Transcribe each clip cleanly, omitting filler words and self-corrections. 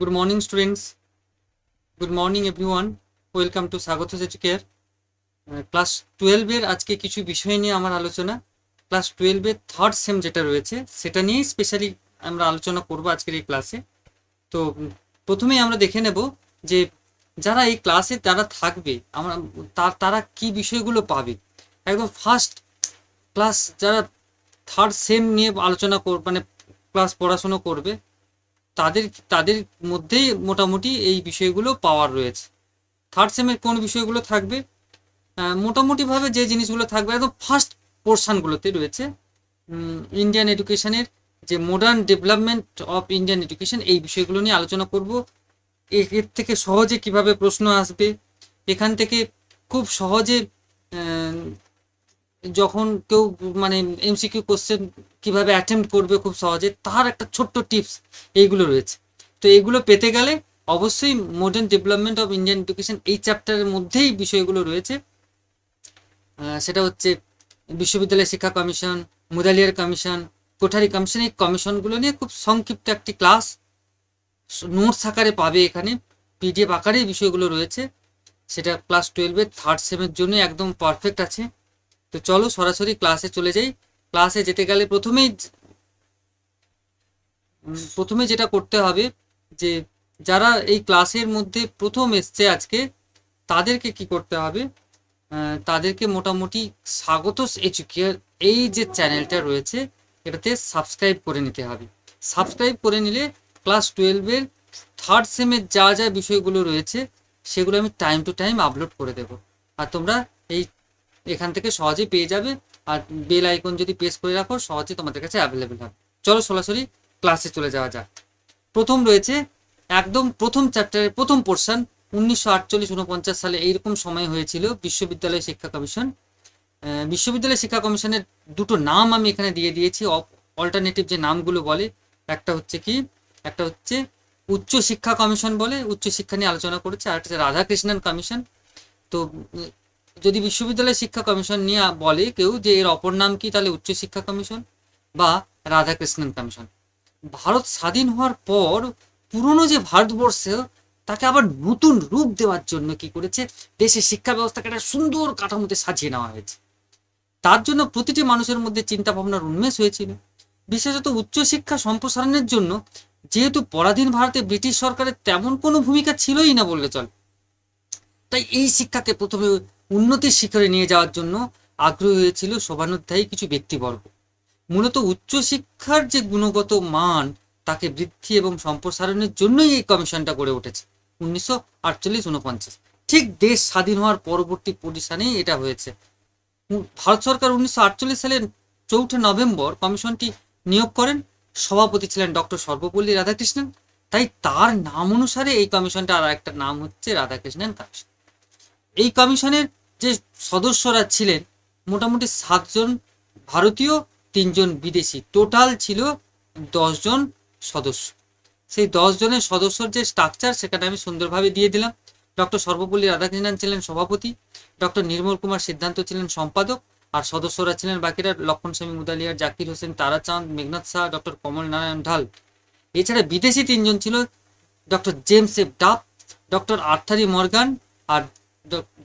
Good morning, students. Good morning, everyone. Welcome to Sagothos Educare. Class 12 এর আজকে কিছু বিষয় নিয়ে আমার আলোচনা। ক্লাস 12 এর থার্ড সেম যেটা রয়েছে সেটা নিয়েই স্পেশালি আমরা আলোচনা করব আজকের এই ক্লাসে। তো প্রথমেই আমরা দেখে নেব যে যারা এই ক্লাসে যারা থাকবে আমরা তারা কি বিষয়গুলো পাবে। একদম ফার্স্ট ক্লাস যারা থার্ড সেম নিয়ে আলোচনা মানে ক্লাস পড়াশুনো করবে তাদের তাদের মধ্যেই মোটামুটি এই বিষয়গুলো পাওয়ার রয়েছে। থার্ড সেমের কোন বিষয়গুলো থাকবে, মোটামুটিভাবে যে জিনিসগুলো থাকবে একদম ফার্স্ট পোর্শনগুলোতে রয়েছে ইন্ডিয়ান এডুকেশনের যে modern development of Indian education, এই বিষয়গুলো নিয়ে আলোচনা করব। এর থেকে সহজে কিভাবে প্রশ্ন আসবে, এখান থেকে খুব সহজে যখন কেউ মানে এমসিকিউ কোশ্চেন কিভাবে অ্যাটেম্প্ট করবে খুব সহজে, তার একটা ছোট্ট টিপস এইগুলো রয়েছে। তো এগুলো পেতে গেলে অবশ্যই modern development of Indian education এই চ্যাপ্টারের মধ্যেই বিষয়গুলো রয়েছে। সেটা হচ্ছে বিশ্ববিদ্যালয় শিক্ষা commission, Mudaliar commission, Kothari commission, এই কমিশনগুলো নিয়ে খুব সংক্ষিপ্ত একটি ক্লাস নোটস আকারে পাবে। এখানে পিডিএফ আকারে বিষয়গুলো রয়েছে, সেটা ক্লাস 12-এর থার্ড সেমের জন্য একদম পারফেক্ট আছে। তো চলো সরাসরি ক্লাসে চলে যাই। ক্লাসে যেতে গেলে প্রথমে যেটা করতে হবে যে যারা এই ক্লাসের মধ্যে প্রথম এসছে আজকে তাদেরকে কি করতে হবে, তাদেরকে মোটামুটি স্বাগতস এডুকেয়ার এই যে চ্যানেলটা রয়েছে এটাতে সাবস্ক্রাইব করে নিতে হবে। সাবস্ক্রাইব করে নিলে ক্লাস 12-এর থার্ড সেমের যা যা বিষয়গুলো রয়েছে সেগুলো আমি টাইম টু টাইম আপলোড করে দেব, আর তোমরা এখান থেকে সহজেই পেয়ে যাবে। আর বেল আইকন যদি প্রেস করে রাখো সহজে তোমাদের কাছে অ্যাভেলেবেল হবে। চলো সরাসরি ক্লাসে চলে যাওয়া যাক। প্রথম রয়েছে একদম প্রথম চ্যাপ্টারের প্রথম পোর্শন, 1948-49 সালে এইরকম সময় হয়েছিল বিশ্ববিদ্যালয় শিক্ষা কমিশন। বিশ্ববিদ্যালয় শিক্ষা কমিশনের দুটো নাম আমি এখানে দিয়ে দিয়েছি, অল্টারনেটিভ যে নামগুলো বলে। একটা হচ্ছে উচ্চ শিক্ষা কমিশন বলে, উচ্চ শিক্ষা নিয়ে আলোচনা করেছে, আর একটা হচ্ছে রাধাকৃষ্ণন কমিশন। তো যদি বিশ্ববিদ্যালয় শিক্ষা কমিশন নিয়ে বলে কেউ যে এর অপর নাম কি, তাহলে উচ্চ শিক্ষা কমিশন বা রাধাকৃষ্ণন কমিশন। ভারত স্বাধীন হওয়ার পর পুরনো যে ভারতবর্ষ তাকে আবার নতুন রূপ দেওয়ার জন্য কি করেছে, দেশের শিক্ষা ব্যবস্থাকে একটা সুন্দর কাঠামোতে সাজিয়ে নেওয়া হয়েছে। তার জন্য প্রতিটি মানুষের মধ্যে চিন্তা ভাবনার উন্মেষ হয়েছিল, বিশেষত উচ্চশিক্ষা সম্প্রসারণের জন্য। যেহেতু পরাধীন ভারতে ব্রিটিশ সরকারের তেমন কোনো ভূমিকা ছিলই না বললে চলে, তাই এই শিক্ষাকে প্রথমে উন্নতির শিখরে নিয়ে যাওয়ার জন্য আগ্রহী হয়েছিল শোভানুধ্যায়ী কিছু ব্যক্তিবর্গ। মূলত উচ্চশিক্ষার যে গুণগত মান তাকে বৃদ্ধি এবং সম্প্রসারণের জন্যই এই কমিশনটা গড়ে উঠেছে 1948-49। ঠিক দেশ স্বাধীন হওয়ার পরবর্তী পজিশনেই এটা হয়েছে। ভারত সরকার 1948 সালের 4 নভেম্বর কমিশনটি নিয়োগ করেন। সভাপতি ছিলেন ডক্টর সর্বপল্লী রাধাকৃষ্ণন। তাই তার নাম অনুসারে এই কমিশনটা আর একটা নাম হচ্ছে রাধাকৃষ্ণন কমিশন। এই কমিশনের যে সদস্যরা ছিলেন মোটামুটি 7 জন ভারতীয়, 3 জন বিদেশি, টোটাল ছিল 10 জন সদস্য। সেই 10 জনের সদস্যর যে স্ট্রাকচার সেখানে আমি সুন্দরভাবে দিয়ে দিলাম। ডক্টর সর্বপল্লী রাধাকৃষ্ণন ছিলেন সভাপতি, ডক্টর নির্মল কুমার সিদ্ধান্ত ছিলেন সম্পাদক, আর সদস্যরা ছিলেন বাকিরা লক্ষণ স্বামী মুদালিয়ার, জাকির হোসেন, তারাচাঁদ, মেঘনাথ শাহ, ডক্টর কমল নারায়ণ ঢাল। এছাড়া বিদেশি 3 জন ছিল, doctor James F Duff, doctor Arthur E Morgan আর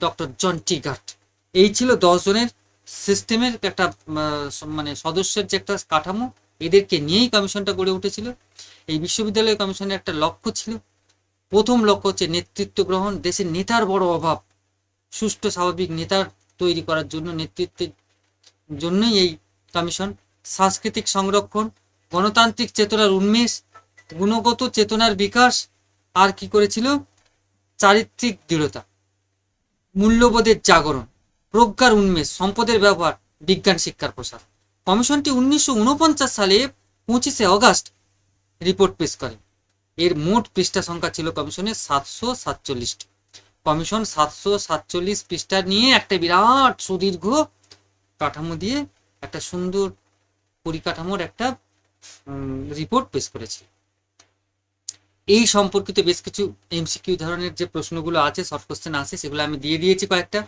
ডক্টর জন টি গার্ট। এই ছিল 10 জনের সিস্টেমের একটা মানে সদস্যের যে একটা কাঠামো, এদেরকে নিয়েই কমিশনটা গড়ে উঠেছিল। এই বিশ্ববিদ্যালয় কমিশনের একটা লক্ষ্য ছিল, প্রথম লক্ষ্য হচ্ছে নেতৃত্ব গ্রহণ। দেশের নেতার বড় অভাব, সুষ্ঠু স্বাভাবিক নেতার তৈরি করার জন্য, নেতৃত্বের জন্যই এই কমিশন। সাংস্কৃতিক সংরক্ষণ, গণতান্ত্রিক চেতনার উন্মেষ, গুণগত চেতনার বিকাশ, আর কি করেছিল, চারিত্রিক দৃঢ়তা, মূল্যবোধের জাগরণ, প্রজ্ঞার উন্মেষ, সম্পদের ব্যবহার, বিজ্ঞান শিক্ষার প্রসার। কমিশনটি 1949 সালে 25 অগাস্ট রিপোর্ট পেশ করে। এর মোট পৃষ্ঠা সংখ্যা ছিল কমিশনের 747টি। কমিশন 747 পৃষ্ঠা নিয়ে একটা বিরাট সুদীর্ঘ কাঠামো দিয়ে একটা সুন্দর পরিকাঠামোর একটা রিপোর্ট পেশ করেছে। এই সম্পর্কিত বেশ কিছু এমসিকিউ ধরনের যে প্রশ্নগুলো আছে, শর্ট কোশ্চেন আছে, সেগুলো আমি দিয়ে দিয়েছি কয়েকটা।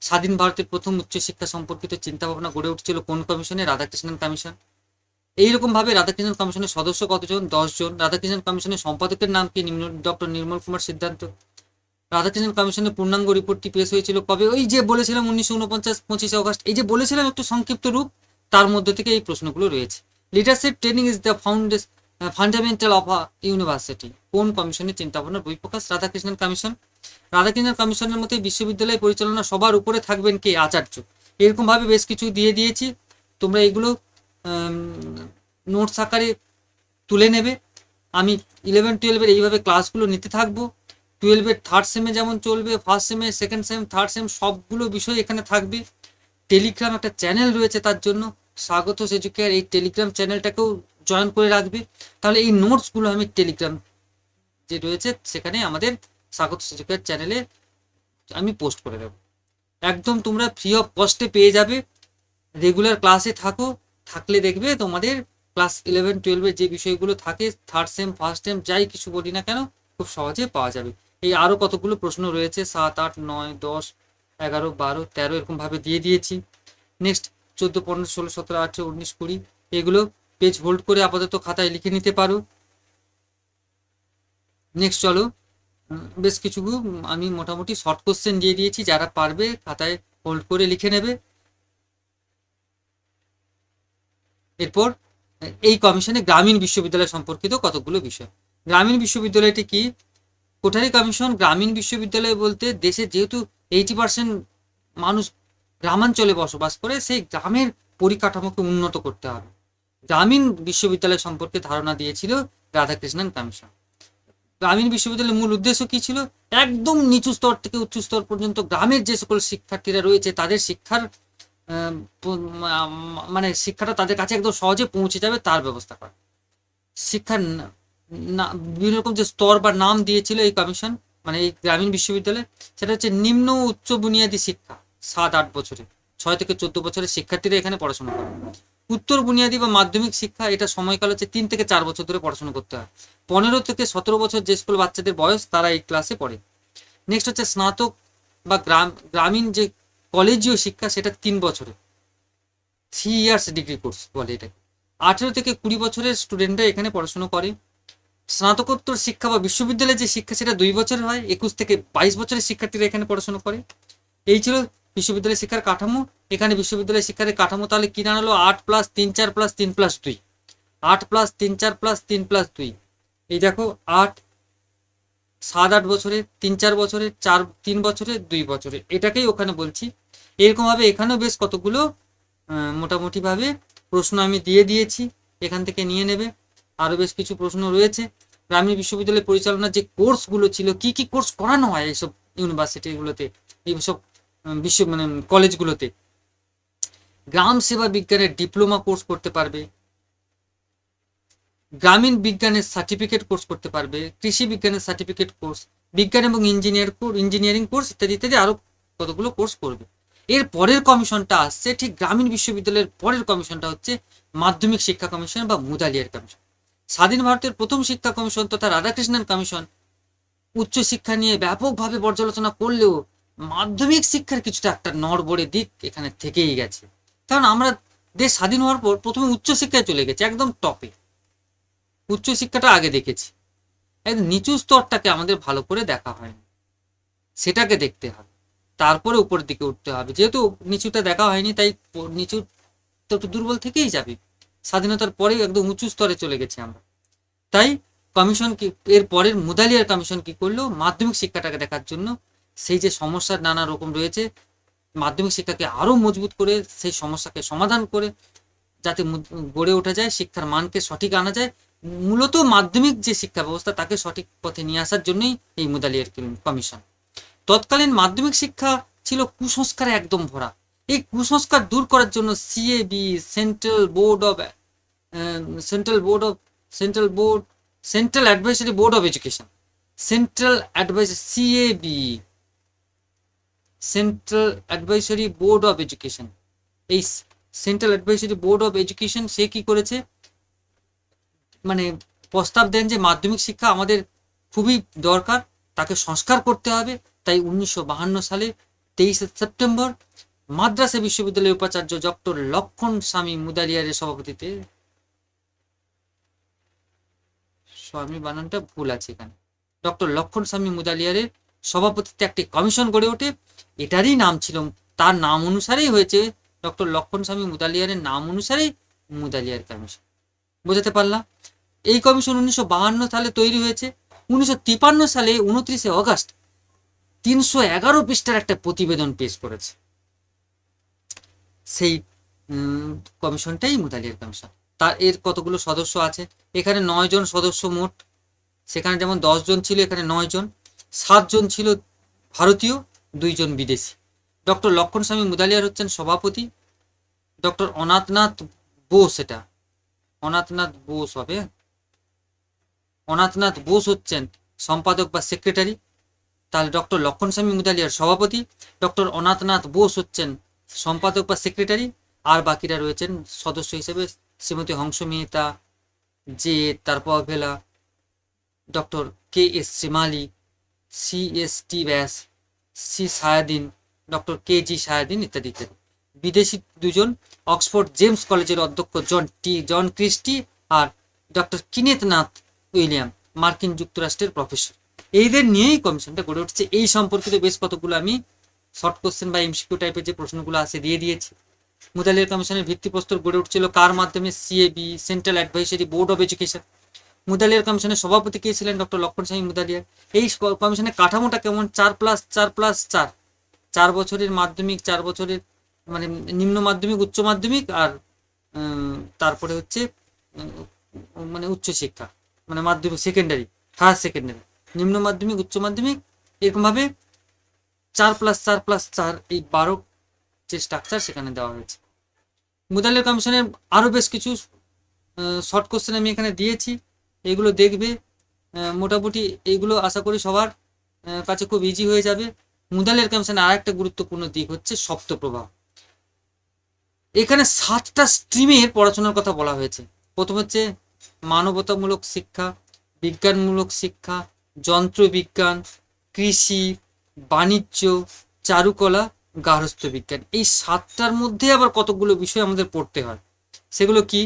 স্বাধীন ভারতের প্রথম উচ্চশিক্ষা সম্পর্কিত চিন্তাভাবনা গড়ে উঠছিল কোন কমিশনে? রাধাকৃষ্ণন কমিশন। এইরকম ভাবে রাধাকৃষ্ণন কমিশনের সদস্য কতজন? 10 জন। রাধাকৃষ্ণন কমিশনের সম্পাদকের নাম কি? ডক্টর নির্মল কুমার সিদ্ধান্ত। রাধাকৃষ্ণন কমিশনের পূর্ণাঙ্গ রিপোর্টটি পেশ হয়েছিল কবে? ওই যে বলেছিলাম 1949 25 আগস্ট। এই যে বলেছিলাম একটু সংক্ষিপ্ত রূপ, তার মধ্যে থেকে এই প্রশ্নগুলো রয়েছে। Leadership training is the fundamental of a university. কোন কমিশনের চিন্তাভাবনার বহিঃপ্রকাশ? রাধাকৃষ্ণন কমিশন। রাধাকৃষ্ণন কমিশনের মতে বিশ্ববিদ্যালয় পরিচালনা সবার উপরে থাকবেন কে? আচার্য। এরকম ভাবে বেশ কিছু দিয়ে দিয়েছি, তোমরা এগুলো নোটস আকারে তুলে নেবে। আমি 11-12 এইভাবে ক্লাসগুলো নিতে থাকবো। 12 থার্ড সেমে যেমন চলবে, ফার্স্ট সেমে, সেকেন্ড সেম, থার্ড সেম সবগুলো বিষয় এখানে থাকবে। টেলিগ্রাম একটা চ্যানেল রয়েছে তার জন্য, স্বাগত এডুকেয়ার, এই টেলিগ্রাম চ্যানেলটাকেও জয়েন করে রাখবে। তাহলে এই নোটসগুলো আমি টেলিগ্রাম যে রয়েছে সেখানে আমাদের স্বাগত এডুকেয়ার চ্যানেলে আমি পোস্ট করে দেবো। একদম তোমরা ফ্রি অফ কস্টে পেয়ে যাবে। রেগুলার ক্লাসে থাকলে দেখবে তোমাদের ক্লাস 11-12 যে বিষয়গুলো থাকে, থার্ড সেম, ফার্স্ট সেম, যাই কিছু বলি না কেন, খুব সহজে পাওয়া যাবে। এই আরও কতগুলো প্রশ্ন রয়েছে, 7, 8, 9, 10, 11, 12, 13 এরকম ভাবে দিয়ে দিয়েছি। নেক্সট 14, 15, 16, 17, 18, 19, 20 এগুলো পেজ হোল্ড করে আপাতত খাতায় লিখে নিতে পারো। নেক্সট চলো, বেশ কিছু আমি মোটামুটি শর্ট কোশ্চেন দিয়ে দিয়েছি, যারা পারবে খাতায় হোল্ড করে লিখে নেবে। এরপর এই কমিশনে গ্রামীণ বিশ্ববিদ্যালয় সম্পর্কিত কতগুলো বিষয়। গ্রামীণ বিশ্ববিদ্যালয়টি কি? কোঠারি কমিশন গ্রামীণ বিশ্ববিদ্যালয় বলতে দেশে যেহেতু 80% মানুষ গ্রামাঞ্চলে বসবাস করে, সেই গ্রামের পরিকাঠামোকে উন্নত করতে হবে। গ্রামীণ বিশ্ববিদ্যালয় সম্পর্কে ধারণা দিয়েছিল রাধাকৃষ্ণন কমিশন। গ্রামীণ বিশ্ববিদ্যালয়ের মূল উদ্দেশ্য কি ছিল? একদম নিচু স্তর থেকে উচ্চ স্তর পর্যন্ত গ্রামের যে সকল শিক্ষার্থীরা রয়েছে তাদের শিক্ষার মানে শিক্ষাটা তাদের কাছে একদম সহজে পৌঁছে যাবে তার ব্যবস্থা করা। শিক্ষার বিভিন্ন রকম যে স্তর বা নাম দিয়েছিল এই কমিশন, মানে এই গ্রামীণ বিশ্ববিদ্যালয়, সেটা হচ্ছে নিম্ন উচ্চ বুনিয়াদী শিক্ষা 7-8 বছরে, 6 থেকে 14 বছরের শিক্ষার্থীরা এখানে পড়াশোনা করে। উত্তর বুনিয়াদী বা মাধ্যমিক শিক্ষা, এটা সময়কাল হচ্ছে 3 থেকে 4 বছর ধরে পড়াশোনা করতে হয়। 15 থেকে 17 বছর যে স্কুল বাচ্চাদের বয়স, তারা এই ক্লাসে পড়ে। নেক্সট হচ্ছে স্নাতক বা গ্রামীণ যে কলেজীয় শিক্ষা, সেটা 3 বছরে, 3 ইয়ার্স ডিগ্রি কোর্স বলে এটাকে। 18 থেকে 20 বছরের স্টুডেন্টরা এখানে পড়াশোনা করে। স্নাতকোত্তর শিক্ষা বা বিশ্ববিদ্যালয়ের যে শিক্ষা, সেটা 2 বছরের হয়। 21 থেকে 22 বছরের শিক্ষার্থীরা এখানে পড়াশোনা করে। এই ছিল বিশ্ববিদ্যালয় শিক্ষার কাঠামো। এখানে বিশ্ববিদ্যালয় শিক্ষার কাঠামো তাহলে কি দাঁড়ালো? 8+3+4+3+2, 8+3+4+3+2। এই দেখো 8, 7-8 বছরে, 3-4 বছরে, 3 বছরে, 2 বছরে, এটাকেই ওখানে বলছি। এরকম ভাবে এখানেও বেশ কতগুলো মোটামুটি ভাবে প্রশ্ন আমি দিয়ে দিয়েছি, এখান থেকে নিয়ে নেবে। আরও বেশ কিছু প্রশ্ন রয়েছে। গ্রামীণ বিশ্ববিদ্যালয় পরিচালনার যে কোর্সগুলো ছিল, কি কি কোর্স করানো হয় এইসব ইউনিভার্সিটিগুলোতে, এইসব মানে কলেজগুলোতে। গ্রাম সেবা বিজ্ঞানের ডিপ্লোমা কোর্স করতে পারবে, গ্রামীণ বিজ্ঞানের সার্টিফিকেট কোর্স করতে পারবে, কৃষি বিজ্ঞানের সার্টিফিকেট কোর্স, বিজ্ঞান এবং ইঞ্জিনিয়ারিং কোর্স ইত্যাদি ইত্যাদি আরও কতগুলো কোর্স করবে। এর পরের কমিশনটা আসছে, ঠিক গ্রামীণ বিশ্ববিদ্যালয়ের পরের কমিশনটা হচ্ছে মাধ্যমিক শিক্ষা কমিশন বা মুদালিয়ার কমিশন। স্বাধীন ভারতের প্রথম শিক্ষা কমিশন তথা রাধাকৃষ্ণন কমিশন উচ্চশিক্ষা নিয়ে ব্যাপকভাবে পর্যালোচনা করলেও মাধ্যমিক শিক্ষার কিছুটা একটা নড়বড়ে দিক এখানে থেকেই গেছে। কারণ আমরা দেশ স্বাধীন হওয়ার পর প্রথমে উচ্চশিক্ষায় চলে গেছি, একদম টপে উচ্চশিক্ষাটা আগে দেখেছি, একদম নিচু স্তরটাকে আমাদের ভালো করে দেখা হয়নি, সেটাকে দেখতে হবে, তারপরে উপরের দিকে উঠতে হবে। যেহেতু নিচুটা দেখা হয়নি, তাই নিচু তো একটু দুর্বল থেকেই যাবে। স্বাধীনতার পরে একদম উঁচু স্তরে চলে গেছি আমরা। তাই কমিশন কি এর পরের মুদালিয়ার কমিশন কি করলো? মাধ্যমিক শিক্ষাটাকে দেখার জন্য সেই যে সমস্যার নানা রকম রয়েছে, মাধ্যমিক শিক্ষাকে আরো মজবুত করে সেই সমস্যাকে সমাধান করে যাতে গড়ে ওঠা যায়, শিক্ষার মানকে সঠিক আনা যায়, মূলত মাধ্যমিক যে শিক্ষা ব্যবস্থা তাকে সঠিক পথে নিয়ে আসার জন্যই এই মুদালিয়ার কমিশন। তৎকালীন মাধ্যমিক শিক্ষা ছিল কুসংস্কারে একদম ভরা। এই কুসংস্কার দূর করার জন্য CAB, central advisory board of education, central advisory board of education, এই central advisory board of education সে কি করেছে, মানে প্রস্তাব দেন যে মাধ্যমিক শিক্ষা আমাদের খুবই দরকার, তাকে সংস্কার করতে হবে। তাই 1952 সালে 23 সেপ্টেম্বর মাদ্রাসা বিশ্ববিদ্যালয়ের উপাচার্য ডক্টর লক্ষণ স্বামী মুদালিয়ারের সভাপতিতে স্বামী বানানটা ভুল আছে এখানে, ডক্টর লক্ষণ স্বামী মুদালিয়ারের সভাপতিত্বে একটি কমিশন গড়ে ওঠে। এটারই নাম ছিল, তার নাম অনুসারেই হয়েছে, ডক্টর লক্ষণ স্বামী মুদালিয়ারের নাম অনুসারেই মুদালিয়ার কমিশন। বোঝাতে পারলাম? এই কমিশন 1952 সালে তৈরি হয়েছে। 1953 সালে 29 অগাস্ট 311 পৃষ্ঠার একটা প্রতিবেদন পেশ করেছে। সেই কমিশনটাই মুদালিয়ার কমিশন। তার এর কতগুলো সদস্য আছে, এখানে 9 জন সদস্য মোট, সেখানে যেমন 10 জন ছিল, এখানে 9 জন, 7 জন ছিল ভারতীয়, 2 জন বিদেশি। ডক্টর লক্ষণ স্বামী মুদালিয়ার হচ্ছেন সভাপতি, ডক্টর অনাথনাথ বোস, এটা অনাথনাথ বোস হবে, অনাথনাথ বোস হচ্ছেন সম্পাদক বা সেক্রেটারি। তাহলে ডক্টর লক্ষণ স্বামী মুদালিয়ার সভাপতি, ডক্টর অনাথনাথ বোস হচ্ছেন সম্পাদক বা সেক্রেটারি, আর বাকিরা রয়েছেন সদস্য হিসেবে শ্রীমতী হংস মেহতা, যে তারপর ভেলা, doctor K S Shrimali, C S T Vyas, C সায়াদিন, doctor কে জি সায়াদিন ইত্যাদি ইত্যাদি। বিদেশি 2 জন, অক্সফোর্ড জেমস কলেজের অধ্যক্ষ জন ক্রিস্টি আর ডক্টর কিনেথ নাথ উইলিয়াম, মার্কিন যুক্তরাষ্ট্রের প্রফেসর। এইদের নিয়েই কমিশনটা গড়ে উঠছে। এই সম্পর্কিত বেশ কতগুলো আমি শর্ট কোশ্চেন বা এমসিকিউ টাইপের যে প্রশ্নগুলো আছে দিয়ে দিয়েছি। মুদালিয়ার কমিশনের ভিত্তিপ্রস্তর গড়ে উঠছিল কার মাধ্যমে? CAB, central advisory board of education. Mudaliar কমিশনের সভাপতি কে ছিলেন? ডক্টর লক্ষণ স্বামী মুদালিয়ার। এই কমিশনের কাঠামোটা কেমন? 4+4+4, 4 বছরের মাধ্যমিক, 4 বছরের মানে নিম্ন মাধ্যমিক, উচ্চ মাধ্যমিক, আর তারপরে হচ্ছে মানে উচ্চশিক্ষা, মানে মাধ্যমিক, সেকেন্ডারি, হায়ার সেকেন্ডারি, নিম্ন মাধ্যমিক, উচ্চ মাধ্যমিক, এরকমভাবে 4+4+4, এই 12 যে স্ট্রাকচার সেখানে দেওয়া হয়েছে। মুদালিয়ার কমিশনের আরও বেশ কিছু শর্ট কোশ্চেন আমি এখানে দিয়েছি, এগুলো দেখবে। মোটামুটি এইগুলো আশা করি সবার কাছে খুব ইজি হয়ে যাবে। মুদালিয়ার কমিশনের আর একটা গুরুত্বপূর্ণ দিক হচ্ছে শব্দপ্রবাহ। এখানে 7টা স্ট্রিমের পড়াশোনার কথা বলা হয়েছে। প্রথম হচ্ছে মানবতামূলক শিক্ষা, বিজ্ঞানমূলক শিক্ষা, যন্ত্রবিজ্ঞান, কৃষি, বাণিজ্য, চারুকলা, গার্হস্থ্য বিজ্ঞান। এই 7টার মধ্যে আবার কতগুলো বিষয় আমাদের পড়তে হয়। সেগুলো কি?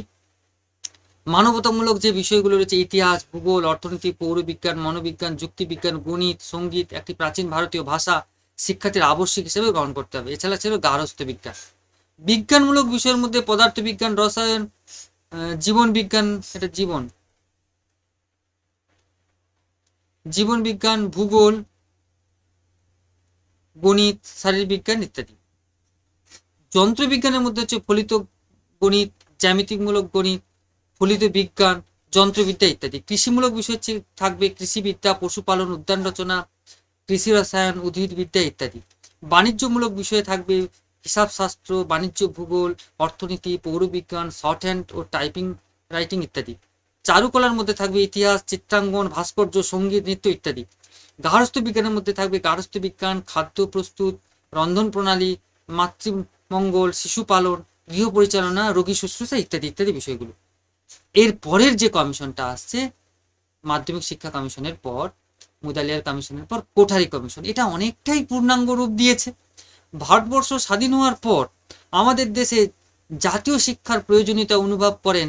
মানবতামূলক যে বিষয়গুলো রয়েছে, ইতিহাস, ভূগোল, অর্থনীতি, পৌরবিজ্ঞান, মনোবিজ্ঞান, যুক্তিবিজ্ঞান, গণিত, সঙ্গীত, একটি প্রাচীন ভারতীয় ভাষা শিক্ষার্থীর আবশ্যিক হিসেবে গ্রহণ করতে হবে। এছাড়া ছিল গার্হস্থ্য বিজ্ঞান। বিজ্ঞানমূলক বিষয়ের মধ্যে পদার্থবিজ্ঞান, রসায়ন, জীবন বিজ্ঞান, এটা জীবন বিজ্ঞান, ভূগোল, গণিত, শারীরবিজ্ঞান ইত্যাদি। যন্ত্রবিজ্ঞানের মধ্যে হচ্ছে ফলিত গণিত, জ্যামিতিকমূলক গণিত, ফলিত বিজ্ঞান, যন্ত্রবিদ্যা ইত্যাদি। কৃষিমূলক বিষয় হচ্ছে থাকবে কৃষিবিদ্যা, পশুপালন, উদ্যান রচনা, কৃষি রসায়ন, উদ্ভিদবিদ্যা ইত্যাদি। বাণিজ্যমূলক বিষয়ে থাকবে হিসাবশাস্ত্র, বাণিজ্য, ভূগোল, অর্থনীতি, পৌরবিজ্ঞান, শর্ট হ্যান্ড ও টাইপিং রাইটিং ইত্যাদি। চারুকলার মধ্যে থাকবে ইতিহাস, চিত্রাঙ্কন, ভাস্কর্য, সঙ্গীত, নৃত্য ইত্যাদি। গার্হস্থ্য বিজ্ঞানের মধ্যে থাকবে গার্হস্থ্য বিজ্ঞান, খাদ্য প্রস্তুত, রন্ধন প্রণালী, মাতৃমঙ্গল, শিশু পালন, গৃহ পরিচালনা, রোগী শুশ্রূষা ইত্যাদি ইত্যাদি বিষয়গুলো। এর পরের যে কমিশনটা আসছে, মাধ্যমিক শিক্ষা কমিশনের পর, মুদালিয়ার কমিশনের পর কোঠারি কমিশন। এটা অনেকটাই পূর্ণাঙ্গ রূপ দিয়েছে। ভারতবর্ষ স্বাধীন হওয়ার পর আমাদের দেশে জাতীয় শিক্ষার প্রয়োজনীয়তা অনুভব করেন।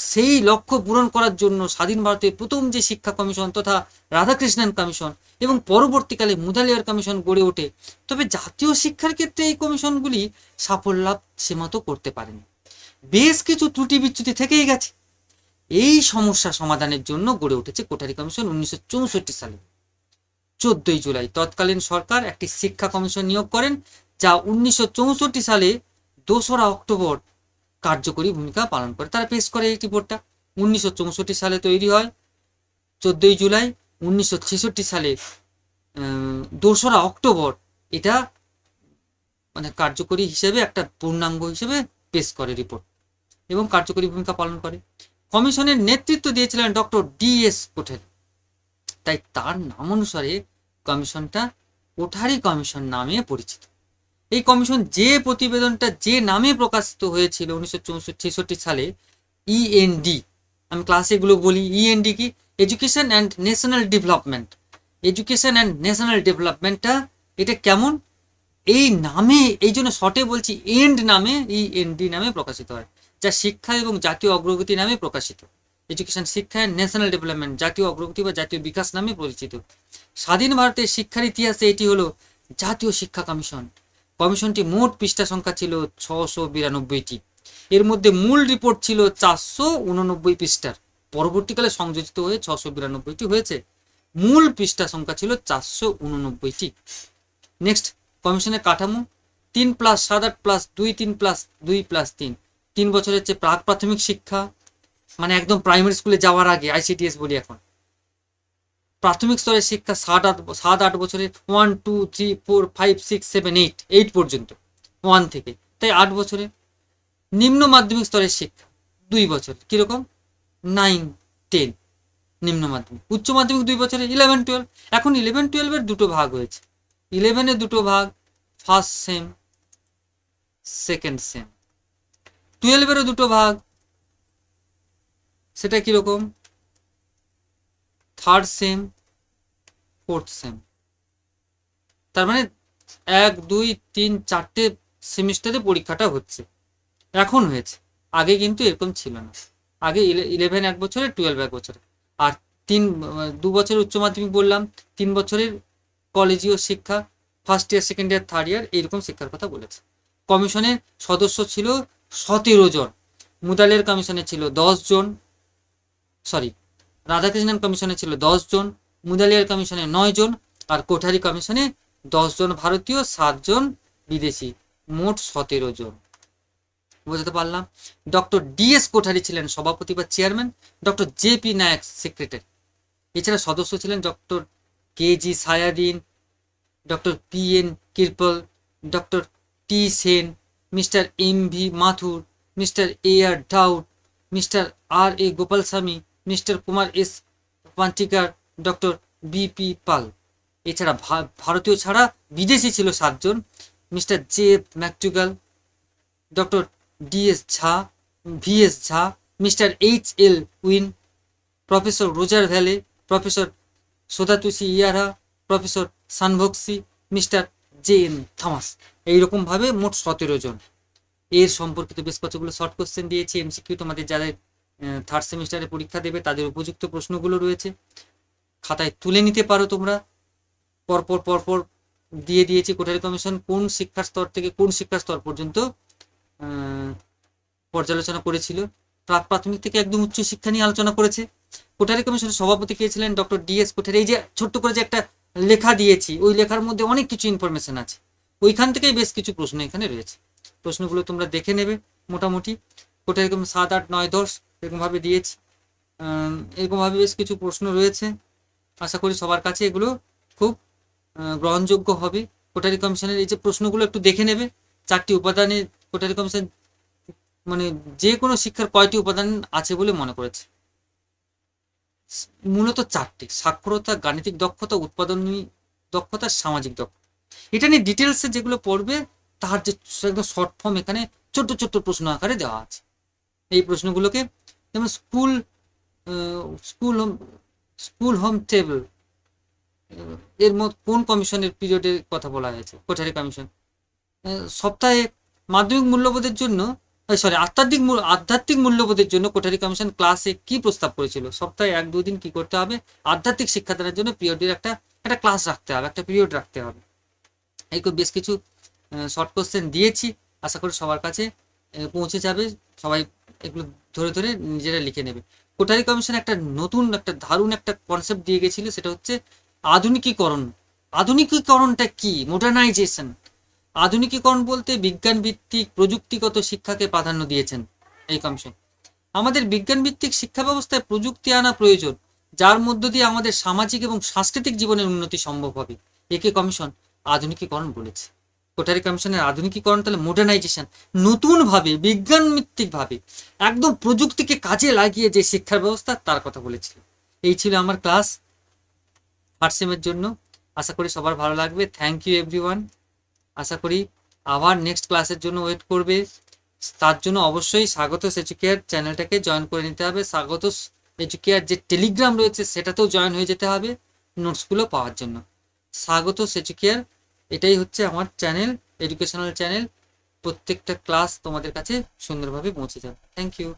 সেই লক্ষ্য পূরণ করার জন্য স্বাধীন ভারতের প্রথম যে শিক্ষা কমিশন তথা রাধাকৃষ্ণন কমিশন এবং পরবর্তীকালে মুদালিয়ার কমিশন গড়ে ওঠে। তবে জাতীয় শিক্ষার ক্ষেত্রে এই কমিশনগুলি সাফল্য সীমাত করতে পারেনি, বেশ কিছু ত্রুটি বিচ্যুতি থেকেই গেছে। এই সমস্যা সমাধানের জন্য গড়ে উঠেছে কোঠারি কমিশন 1964 সালে। 14 জুলাই তৎকালীন সরকার একটি শিক্ষা কমিশন নিয়োগ করেন, যা 1964 সালে 2রা অক্টোবর কার্যকরী ভূমিকা পালন করে। তারা পেশ করে এই রিপোর্টটা। 1964 সালে তৈরি হয়, 14 জুলাই 1966 সালে 2রা অক্টোবর এটা মানে কার্যকরী হিসেবে একটা পূর্ণাঙ্গ হিসেবে পেশ করে রিপোর্ট এবং কার্যকরী ভূমিকা পালন করে। কমিশনের নেতৃত্ব দিয়েছিলেন ডক্টর ডি.এস. কোঠারি। তাই তার নাম অনুসারে কমিশনটা কোঠারি কমিশন নামে পরিচিত। এই কমিশন যে প্রতিবেদনটা যে নামে প্রকাশিত হয়েছিল 1966 সালে, ইএনডি, আমি ক্লাসে এগুলো বলি, ইএনডি কি? Education and national development. Education and national ডেভেলপমেন্টটা এটা কেমন? এই নামে, এই জন্য শর্টে বলছি এন্ড নামে, ইএনডি নামে প্রকাশিত হয়, যা শিক্ষা এবং জাতীয় অগ্রগতি নামে প্রকাশিত। এডুকেশন শিক্ষা এন্ড ন্যাশনাল ডেভেলপমেন্ট, জাতীয় অগ্রগতি বা জাতীয় বিকাশ নামে পরিচিত। স্বাধীন ভারতের শিক্ষার ইতিহাসে এটি হলো জাতীয় শিক্ষা কমিশন। কমিশনটি মোট পৃষ্ঠা সংখ্যা ছিল 692টি। এর মধ্যে মূল রিপোর্ট ছিল 489 পৃষ্ঠার, পরবর্তীকালে সংযোজিত হয়ে 692টি হয়েছে। মূল পৃষ্ঠা সংখ্যা ছিল 489টি। নেক্সট, কমিশনের কাঠামো 3+7+8+2 3+2+3। 3 বছরের চেয়ে প্রাক প্রাথমিক শিক্ষা, মানে একদম প্রাইমারি স্কুলে যাওয়ার আগে, ICTS বলি এখন। প্রাথমিক স্তরের শিক্ষা 7-8 বছরের, 1 2 3 4 5 6 7 8 পর্যন্ত, 1 থেকে, তাই 8 বছরের। নিম্ন মাধ্যমিক স্তরের শিক্ষা 2 বছর, কিরকম 9 10 নিম্ন মাধ্যমিক। উচ্চ মাধ্যমিক 2 বছরের, 11 12। এখন 11 12 দুটো ভাগ হয়েছে। 11 দুটো ভাগ, ফার্স্ট সেম সেকেন্ড সেম। 12 দুটো ভাগ, সেটা কিরকম থার্ড সেম ফোর্থ সেম। তার মানে 1 2 3 4টে সেমিস্টারে পরীক্ষাটা হচ্ছে, এখন হয়েছে। আগে কিন্তু এরকম ছিল না। আগে 11 1 বছরের, 12 1 বছরের। আর 2 বছরের উচ্চ মাধ্যমিক বললাম, 3 বছরের কলেজীয় শিক্ষা, first year second year third year, এইরকম শিক্ষার কথা বলেছে। কমিশনের সদস্য ছিল 17 জন। মুদালিয়ার কমিশনে ছিল 10 জন, রাধাকৃষ্ণন কমিশনে ছিল 10 জন, মুদালিয়ার কমিশনে 9 জন, আর কোঠারি কমিশনে 10 জন ভারতীয়, 7 জন বিদেশি, মোট 17 জন। বুঝতে পারলাম। ডক্টর DS কোঠারি ছিলেন সভাপতি বা chairman, doctor JP Naik secretary. এছাড়া সদস্য ছিলেন doctor KG Saiyidain, doctor PN Kirpal, doctor T Sen, mister MV Mathur, mister AR Dawood, mister RA Gopalaswami, mister Kumar S Panikkar, doctor BP Pal. এছাড়া ভারতীয় ছাড়া বিদেশি ছিল 7 জন, mister JF McDougall, doctor DS Jha, VS Jha, mister HL Wynn, professor Roger Revelle, professor Sadatoshi Ihara, professor সানভক্সি, mister JN Thomas. এইরকমভাবে মোট 17 জন। এর সম্পর্কিত বেশ কতগুলো শর্ট কোশ্চেন দিয়েছি, MCQ তোমাদের যাদের থার্ড সেমিস্টারে পরীক্ষা দেবে তাদের উপযুক্ত প্রশ্নগুলো রয়েছে, খাতায় তুলে নিতে পারো তোমরা। পরপর দিয়ে দিয়েছি কোঠারি কমিশন কোন শিক্ষার স্তর থেকে কোন শিক্ষার স্তর পর্যন্ত পর্যালোচনা করেছিল। প্রাক প্রাথমিক থেকে একদম উচ্চ শিক্ষা নিয়ে আলোচনা করেছে। কোঠারি কমিশনের সভাপতি কে ছিলেন? Doctor DS Kothari. এই যে ছোট্ট করে যে একটা লেখা দিয়েছি, ওই লেখার মধ্যে অনেক কিছু ইনফরমেশন আছে, ওইখান থেকেই বেশ কিছু প্রশ্ন এখানে রয়েছে। প্রশ্নগুলো তোমরা দেখে নেবে। মোটামুটি কোঠারি কমিশন 7 8 9 10 এরকমভাবে দিয়েছি। এরকমভাবে বেশ কিছু প্রশ্ন রয়েছে। আশা করি সবার কাছে এগুলো খুব গ্রহণযোগ্য হবে। কোঠারি কমিশনের এই যে প্রশ্নগুলো একটু দেখে নেবে। 4টি উপাদানে কোঠারি কমিশন মানে যে কোনো শিক্ষার কয়টি উপাদান আছে বলে মনে করেছে? মূলত 4টি: সাক্ষরতা, গাণিতিক দক্ষতা, উৎপাদনী দক্ষতা, সামাজিক দক্ষতা। এটা নিয়ে ডিটেলসে যেগুলো পড়বে তার যে একদম শর্ট ফর্ম এখানে ছোট্ট ছোট্ট প্রশ্ন আকারে দেওয়া আছে। এই প্রশ্নগুলোকে যেমন স্কুল হোম টেবিল এর মধ্যে কোন কমিশনের পিরিয়ডের কথা বলা হয়েছে? কোঠারি কমিশন। সপ্তাহে মাধ্যমিক মূল্যবোধের জন্য আধ্যাত্মিক মূল্যবোধের জন্য কোঠারি কমিশন ক্লাসে কি প্রস্তাব করেছিল? সপ্তাহে 1-2 দিন কি করতে হবে? আধ্যাত্মিক শিক্ষাদানের জন্য পিরিয়ডের একটা ক্লাস রাখতে হবে, একটা পিরিয়ড রাখতে হবে। এই বেশ কিছু শর্ট কোশ্চেন দিয়েছি, আশা করি সবার কাছে পৌঁছে যাবে। সবাই এগুলো ধরে ধরে নিজেরা লিখে নেবে। কোঠারি কমিশন একটা নতুন একটা দারুণ একটা কনসেপ্ট দিয়ে গেছিল, সেটা হচ্ছে আধুনিকীকরণ। আধুনিকীকরণটা কি? মডার্নাইজেশন। আধুনিকীকরণ বলতে বিজ্ঞান ভিত্তিক প্রযুক্তিগত শিক্ষাকে প্রাধান্য দিয়েছেন এই কমিশন। আমাদের বিজ্ঞান ভিত্তিক শিক্ষা ব্যবস্থায় প্রযুক্তি আনা প্রয়োজন, যার মধ্য দিয়ে আমাদের সামাজিক এবং সাংস্কৃতিক জীবনের উন্নতি সম্ভব হবে। একে কমিশন আধুনিকীকরণ বলেছে। কোঠারি কমিশনের আধুনিকীকরণ তাহলে মডার্নাইজেশন, নতুনভাবে বিজ্ঞান ভিত্তিকভাবে একদম প্রযুক্তিকে কাজে লাগিয়ে যে শিক্ষা ব্যবস্থা তার কথা বলেছিল। এই ছিল আমার ক্লাস ফার্স্ট সেমের জন্য। আশা করি সবার ভালো লাগবে। Thank you everyone. আশা করি আবার নেক্সট ক্লাসের জন্য ওয়েট করবে। তার জন্য অবশ্যই স্বাগতস এডুকেয়ার চ্যানেলটাকে জয়েন করে নিতে হবে। স্বাগতস এডুকেয়ার যে টেলিগ্রাম রয়েছে সেটাতেও জয়েন হয়ে যেতে হবে নোটসগুলো পাওয়ার জন্য। স্বাগতস এডুকেয়ার, এটাই হচ্ছে আমার চ্যানেল, এডুকেশনাল চ্যানেল। প্রত্যেকটা ক্লাস তোমাদের কাছে সুন্দরভাবে পৌঁছে যাবে। Thank you.